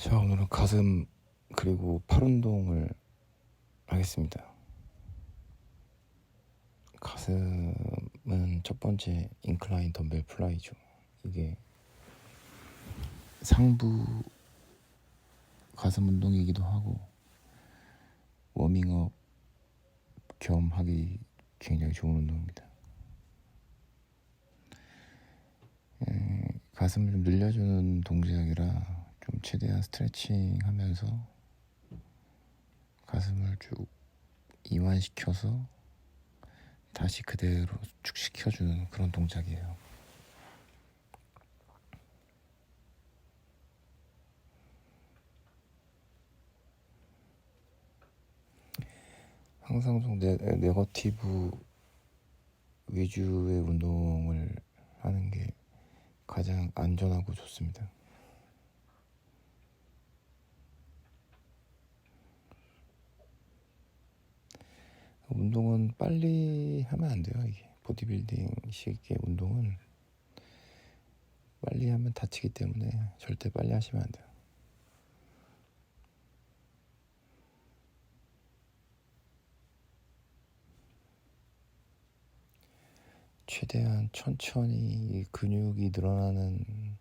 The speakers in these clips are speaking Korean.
자, 오늘은 가슴 그리고 팔 운동을 하겠습니다. 가슴은 첫 번째 인클라인 덤벨 플라이죠. 이게 상부 가슴 운동이기도 하고 워밍업 겸 하기 굉장히 좋은 운동입니다. 가슴을 좀 늘려주는 동작이라 좀 최대한 스트레칭 하면서 가슴을 쭉 이완시켜서 다시 그대로 축시켜주는 그런 동작이에요. 항상 좀 네거티브 위주의 운동을 하는 게 가장 안전하고 좋습니다. 운동은 빨리 하면 안 돼요. 이게 보디빌딩식의 운동은 빨리 하면 다치기 때문에 절대 빨리 하시면 안 돼요. 최대한 천천히 근육이 늘어나는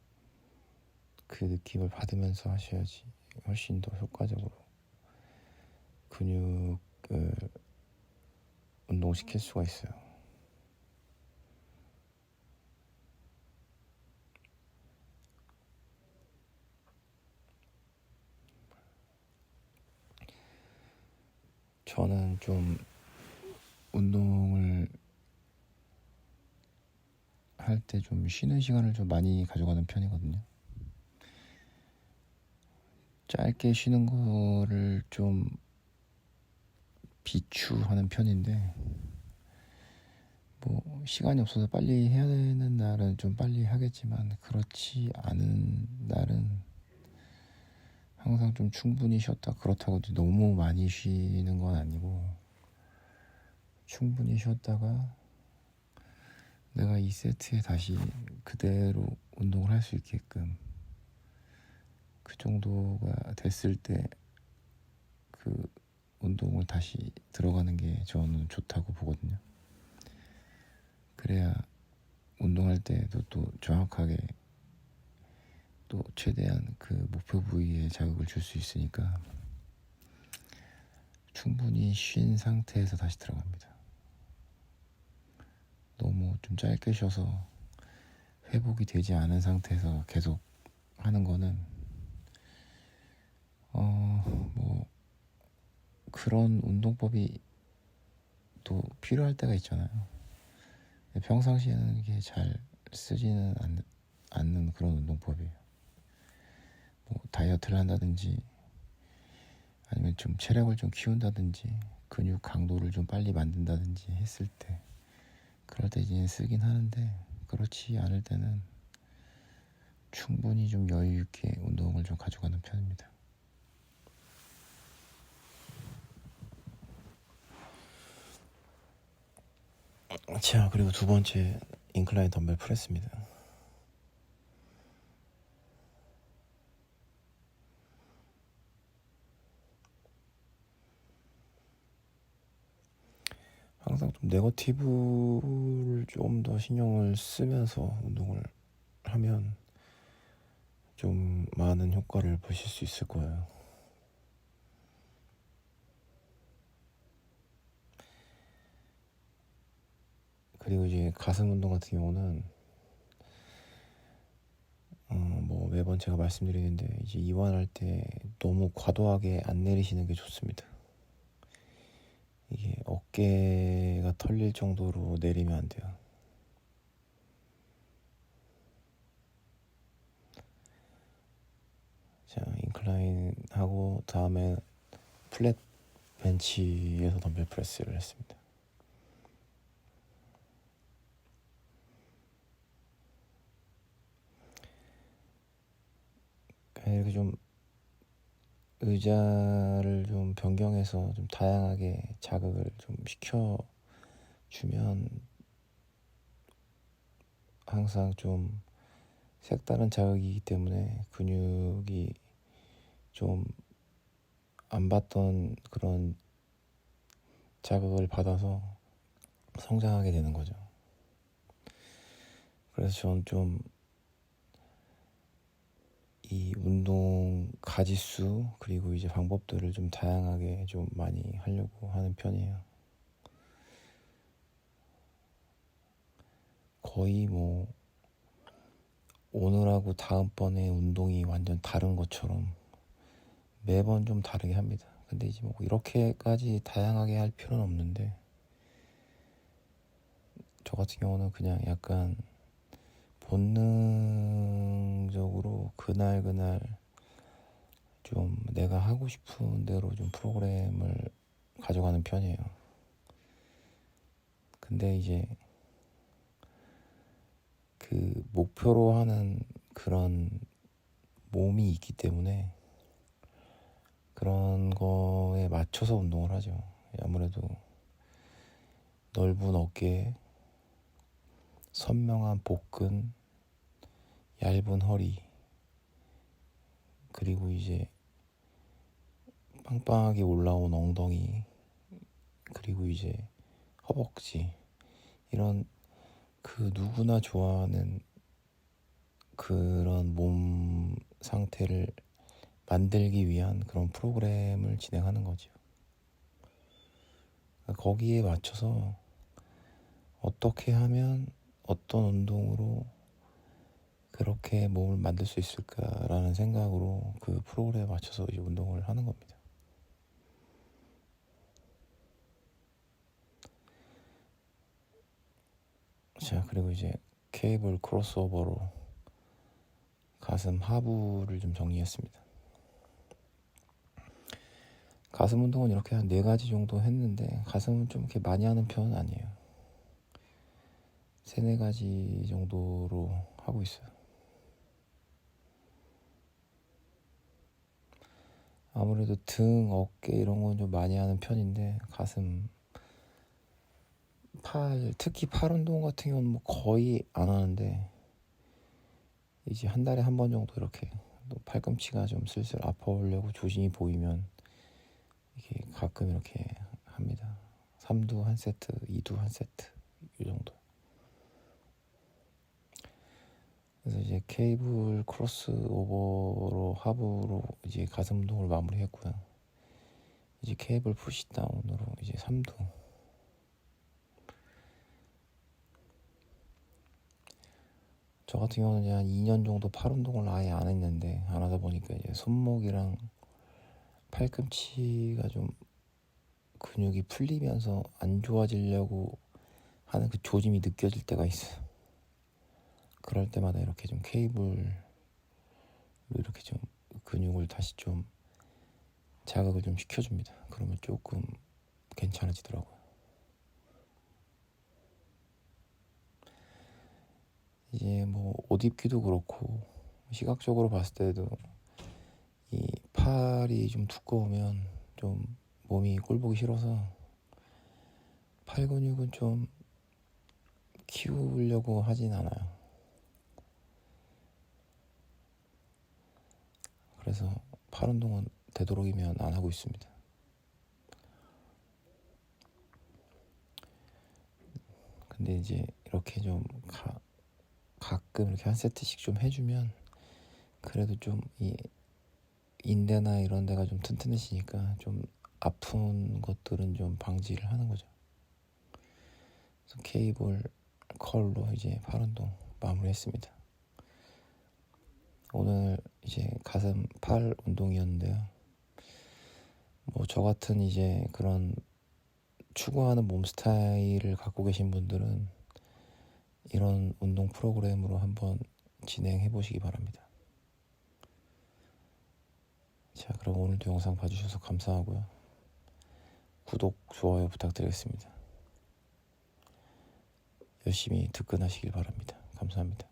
그 느낌을 받으면서 하셔야지 훨씬 더 효과적으로 근육을 운동시킬 수가 있어요. 저는 좀 운동을 할 때 좀 쉬는 시간을 좀 많이 가져가는 편이거든요. 짧게 쉬는 거를 좀 비추하는 편인데 뭐 시간이 없어서 빨리 해야 되는 날은 좀 빨리 하겠지만 그렇지 않은 날은 항상 좀 충분히 쉬었다. 그렇다고 너무 많이 쉬는 건 아니고 충분히 쉬었다가 내가 이 세트에 다시 그대로 운동을 할 수 있게끔 그 정도가 됐을 때 그 운동을 다시 들어가는 게 저는 좋다고 보거든요. 그래야 운동할 때도 또 정확하게 또 최대한 그 목표 부위에 자극을 줄 수 있으니까 충분히 쉰 상태에서 다시 들어갑니다. 너무 좀 짧게 쉬어서 회복이 되지 않은 상태에서 계속 하는 거는 뭐 그런 운동법이 또 필요할 때가 있잖아요. 평상시에는 이게 잘 쓰지는 않는 그런 운동법이에요. 뭐 다이어트를 한다든지 아니면 좀 체력을 좀 키운다든지 근육 강도를 좀 빨리 만든다든지 했을 때 그럴 때 이제 쓰긴 하는데 그렇지 않을 때는 충분히 좀 여유 있게 운동을 좀 가져가는 편입니다. 자, 그리고 두 번째 인클라인 덤벨 프레스입니다. 항상 좀 네거티브를 좀 더 신경을 쓰면서 운동을 하면 좀 많은 효과를 보실 수 있을 거예요. 그리고 이제 가슴 운동 같은 경우는 뭐 매번 제가 말씀드리는데 이제 이완할 때 너무 과도하게 안 내리시는 게 좋습니다. 이게 어깨가 털릴 정도로 내리면 안 돼요. 자, 인클라인 하고 다음에 플랫 벤치에서 덤벨 프레스를 했습니다. 이렇게 좀 의자를 좀 변경해서 좀 다양하게 자극을 좀 시켜주면 항상 좀 색다른 자극이기 때문에 근육이 좀 안 받던 그런 자극을 받아서 성장하게 되는 거죠. 그래서 저는 좀 이 운동 가짓수 그리고 이제 방법들을 좀 다양하게 좀 많이 하려고 하는 편이에요. 거의 뭐 오늘하고 다음번에 운동이 완전 다른 것처럼 매번 좀 다르게 합니다. 근데 이제 뭐 이렇게까지 다양하게 할 필요는 없는데, 저 같은 경우는 그냥 약간 본능적으로 그날 좀 내가 하고 싶은 대로 좀 프로그램을 가져가는 편이에요. 근데 이제 그 목표로 하는 그런 몸이 있기 때문에 그런 거에 맞춰서 운동을 하죠. 아무래도 넓은 어깨, 선명한 복근, 얇은 허리, 그리고 이제 빵빵하게 올라온 엉덩이, 그리고 이제 허벅지, 이런 그 누구나 좋아하는 그런 몸 상태를 만들기 위한 그런 프로그램을 진행하는 거죠. 거기에 맞춰서 어떻게 하면 어떤 운동으로 그렇게 몸을 만들 수 있을까라는 생각으로 그 프로그램에 맞춰서 이제 운동을 하는 겁니다. 자, 그리고 이제 케이블 크로스오버로 가슴 하부를 좀 정리했습니다. 가슴 운동은 이렇게 한 4가지 정도 했는데, 가슴은 좀 이렇게 많이 하는 편은 아니에요. 3-4가지 정도로 하고 있어요. 아무래도 등, 어깨 이런 건 좀 많이 하는 편인데, 가슴, 팔, 특히 팔 운동 같은 경우는 뭐 거의 안 하는데, 이제 한 달에 한 번 정도 이렇게 또 팔꿈치가 좀 슬슬 아파오려고 조짐이 보이면 이렇게 가끔 이렇게 합니다. 3두 한 세트, 2두 한 세트, 이 정도. 그래서 이제 케이블 크로스 오버로 하부로 이제 가슴 운동을 마무리했고요. 이제 케이블 푸시다운으로 이제 3두. 저 같은 경우는 이제 한 2년 정도 팔 운동을 아예 안 했는데, 안 하다 보니까 이제 손목이랑 팔꿈치가 좀 근육이 풀리면서 안 좋아지려고 하는 그 조짐이 느껴질 때가 있어요. 그럴 때마다 이렇게 좀 케이블로 이렇게 좀 근육을 다시 좀 자극을 좀 시켜줍니다. 그러면 조금 괜찮아지더라고요. 이제 뭐 옷 입기도 그렇고 시각적으로 봤을 때도 이 팔이 좀 두꺼우면 좀 몸이 꼴보기 싫어서 팔 근육은 좀 키우려고 하진 않아요. 그래서 팔 운동은 되도록이면 안 하고 있습니다. 근데 이제 이렇게 좀 가끔 이렇게 한 세트씩 좀 해주면 그래도 좀 이 인대나 이런 데가 좀 튼튼해지니까 좀 아픈 것들은 좀 방지를 하는 거죠. 그래서 케이블 컬로 이제 팔 운동 마무리했습니다. 오늘 이제 가슴 팔 운동이었는데요. 뭐 저 같은 이제 그런 추구하는 몸 스타일을 갖고 계신 분들은 이런 운동 프로그램으로 한번 진행해 보시기 바랍니다. 자, 그럼 오늘도 영상 봐주셔서 감사하고요. 구독, 좋아요 부탁드리겠습니다. 열심히 득근하시길 바랍니다. 감사합니다.